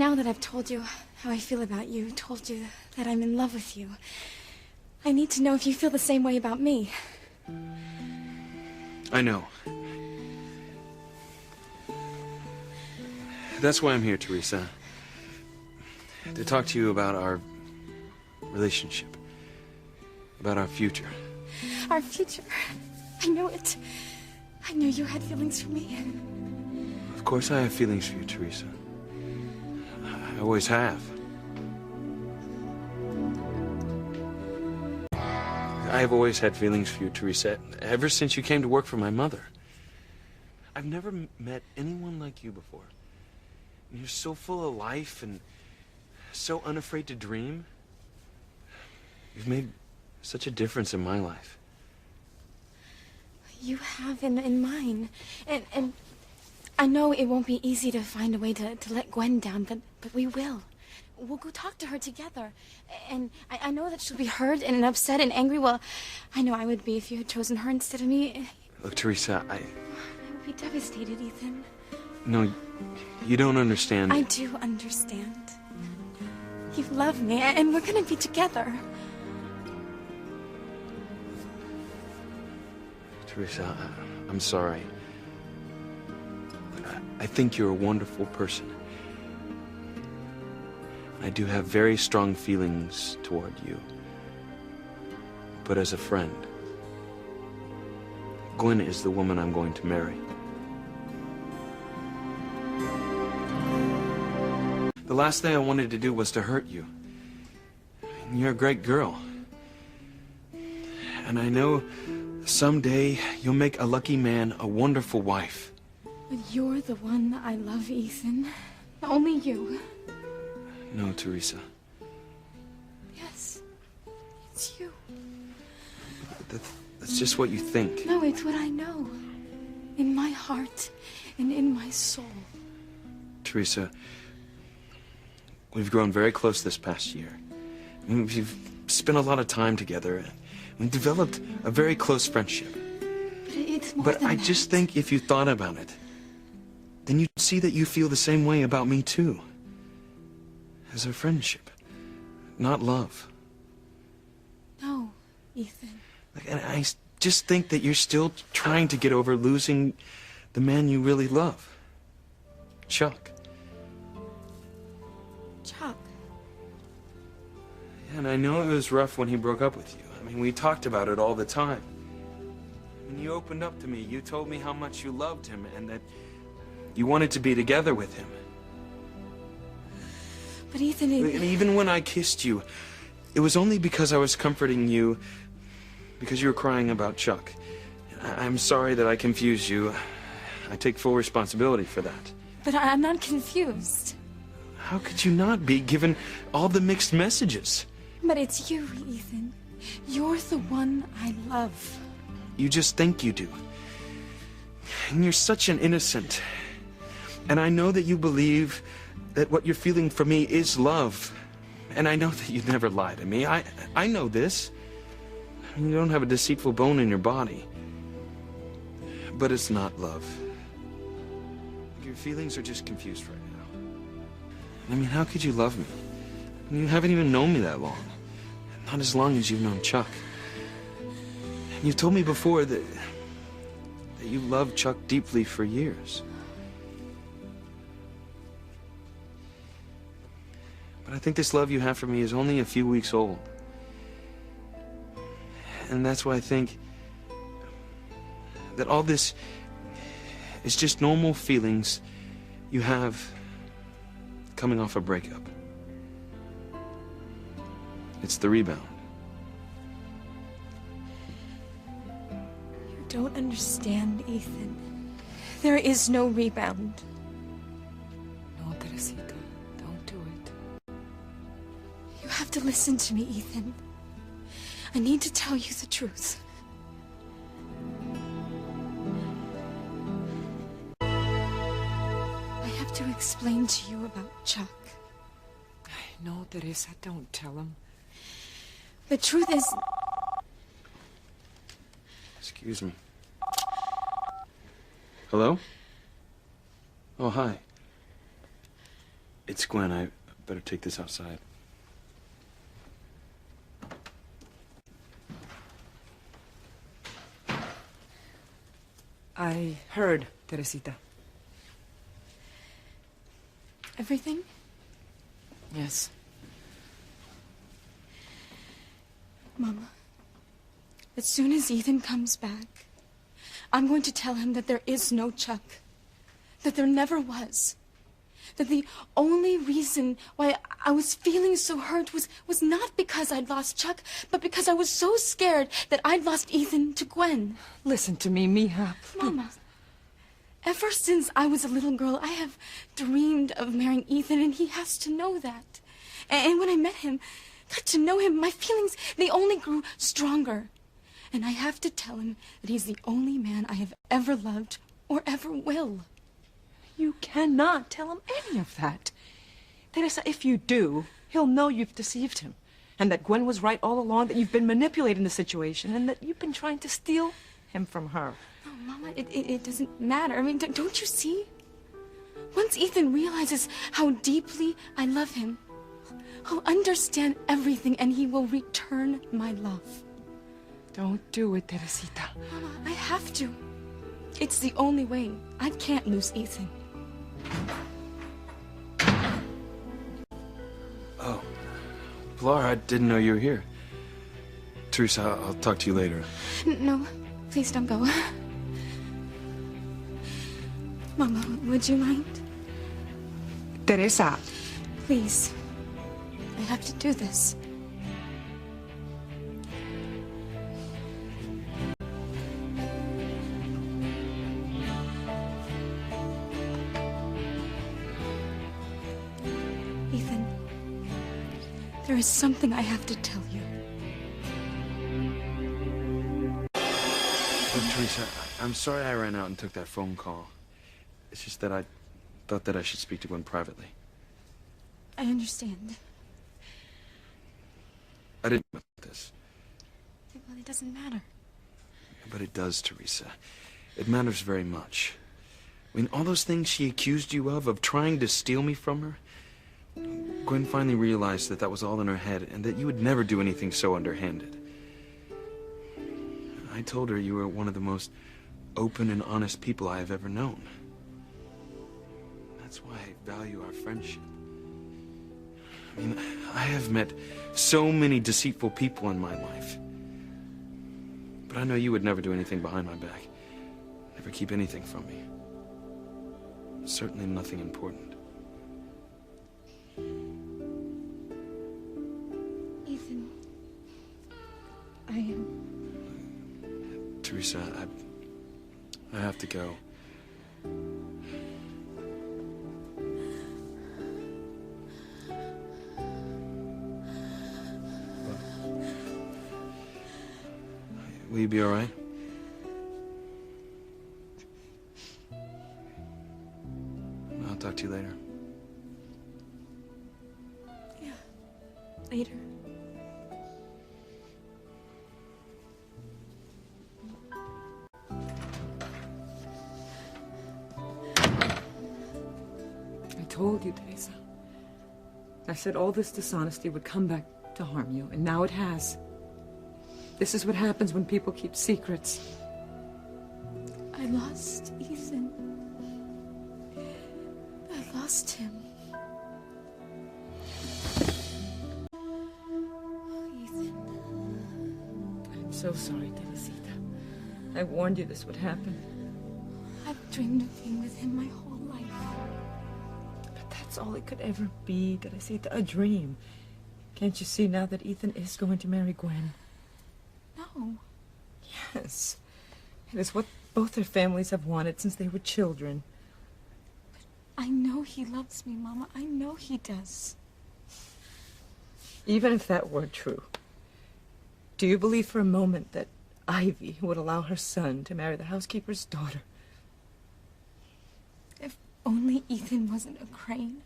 Now that I've told you how I feel about you, told you that I'm in love with you, I need to know if you feel the same way about me. I know. That's why I'm here, Theresa. To talk to you about our relationship. About our future. Our future. I know it. I knew you had feelings for me. Of course I have feelings for you, Theresa. I always have. I have always had feelings for you, Theresa, ever since you came to work for my mother. I've never met anyone like you before. You're so full of life and so unafraid to dream. You've made such a difference in my life. You have in mine. And I know it won't be easy to find a way to let Gwen down, but we will. We'll go talk to her together. And I know that she'll be hurt and upset and angry. Well, I know I would be if you had chosen her instead of me. Look, Theresa, I would be devastated, Ethan. No, you don't understand. I do understand. You love me, and we're gonna be together. Theresa, I'm sorry. I think you're a wonderful person. I do have very strong feelings toward you. But as a friend, Gwen is the woman I'm going to marry. The last thing I wanted to do was to hurt you. And you're a great girl. And I know someday you'll make a lucky man a wonderful wife. But you're the one I love, Ethan. Only you. No, Theresa. Yes. It's you. That's just what you think. No, it's what I know. In my heart and in my soul. Theresa, we've grown very close this past year. We've spent a lot of time together. We've developed a very close friendship. But it's more But than I that. just think if you thought about it, then you'd see that you feel the same way about me too. As a friendship, not love. No, Ethan. And I just think that you're still trying to get over losing the man you really love. Chuck. Chuck. And I know it was rough when he broke up with you. I mean, we talked about it all the time. When you opened up to me, you told me how much you loved him and that you wanted to be together with him. But Ethan, And even when I kissed you, it was only because I was comforting you because you were crying about Chuck. I'm sorry that I confused you. I take full responsibility for that. But I'm not confused. How could you not be, given all the mixed messages? But it's you, Ethan. You're the one I love. You just think you do. And you're such an innocent. And I know that you believe that what you're feeling for me is love. And I know that you'd never lie to me. I know this. You don't have a deceitful bone in your body. But it's not love. Your feelings are just confused right now. I mean, how could you love me? You haven't even known me that long. Not as long as you've known Chuck. And you've told me before that you loved Chuck deeply for years. But I think this love you have for me is only a few weeks old. And that's why I think that all this is just normal feelings you have coming off a breakup. It's the rebound. You don't understand, Ethan. There is no rebound. No, Teresita, don't do it. You have to listen to me, Ethan. I need to tell you the truth. I have to explain to you about Chuck. No, Teresa, don't tell him. The truth is... Excuse me. Hello? Oh, hi. It's Gwen. I better take this outside. I heard, Teresita. Everything? Yes. Mama, as soon as Ethan comes back, I'm going to tell him that there is no Chuck. That there never was. That the only reason why I was feeling so hurt was not because I'd lost Chuck, but because I was so scared that I'd lost Ethan to Gwen. Listen to me, mija. Mama, ever since I was a little girl, I have dreamed of marrying Ethan, and he has to know that. And when I met him, got to know him, my feelings, they only grew stronger. And I have to tell him that he's the only man I have ever loved or ever will. You cannot tell him any of that. Teresa, if you do, he'll know you've deceived him. And that Gwen was right all along, that you've been manipulating the situation, and that you've been trying to steal him from her. Oh, Mama, it doesn't matter. I mean, don't you see? Once Ethan realizes how deeply I love him, he'll understand everything, and he will return my love. Don't do it, Teresita. Mama, I have to. It's the only way. I can't lose Ethan. Oh. Pilar, I didn't know you were here. Theresa, I'll talk to you later. No, please don't go. Mama, would you mind? Teresa. Please. I have to do this. Ethan, there is something I have to tell you. Look, Theresa, I'm sorry I ran out and took that phone call. It's just that I thought that I should speak to Gwen privately. I understand. I didn't know this. Well, it doesn't matter. But it does, Theresa. It matters very much. I mean, all those things she accused you of trying to steal me from her, Gwen finally realized that that was all in her head and that you would never do anything so underhanded. I told her you were one of the most open and honest people I have ever known. That's why I value our friendship. I mean, I have met so many deceitful people in my life. But I know you would never do anything behind my back. Never keep anything from me. Certainly nothing important. Ethan, I am... Theresa, I have to go. Will you be all right? I'll talk to you later. Yeah, later. I told you, Teresa. I said all this dishonesty would come back to harm you, and now it has. This is what happens when people keep secrets. I lost Ethan. I lost him. Oh, Ethan. I'm so sorry, Teresita. I warned you this would happen. I've dreamed of being with him my whole life. But that's all it could ever be, Teresita, a dream. Can't you see now that Ethan is going to marry Gwen? No. Yes. It is what both their families have wanted since they were children. I know he loves me, Mama. I know he does. Even if that were true, do you believe for a moment that Ivy would allow her son to marry the housekeeper's daughter? If only Ethan wasn't a Crane.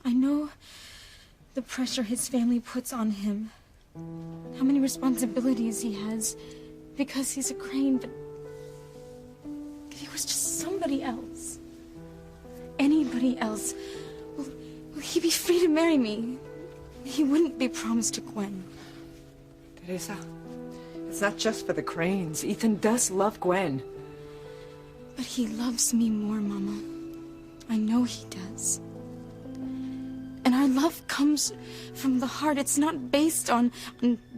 I know the pressure his family puts on him. How many responsibilities he has because he's a Crane, but if he was just somebody else. anybody else, will he be free to marry me? He wouldn't be promised to Gwen. Theresa, it's not just for the Cranes. Ethan does love Gwen. But he loves me more, Mama. I know he does. And our love comes from the heart. It's not based on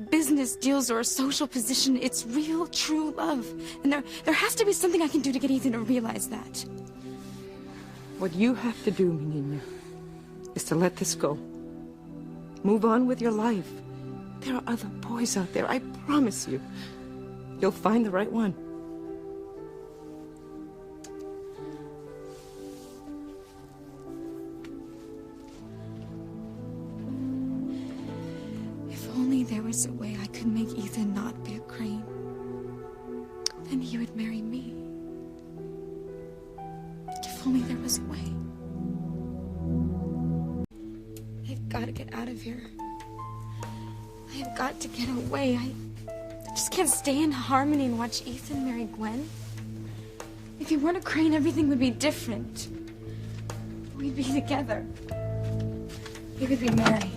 business deals or a social position. It's real, true love. And there has to be something I can do to get Ethan to realize that. What you have to do, Menina, is to let this go. Move on with your life. There are other boys out there, I promise you. You'll find the right one. If only there was a way I could make Ethan not be a Crane. Then he would marry me. If only there was a way. I've got to get out of here. I have got to get away. I just can't stay in Harmony and watch Ethan marry Gwen. If he weren't a Crane, everything would be different. We'd be together. We would be married.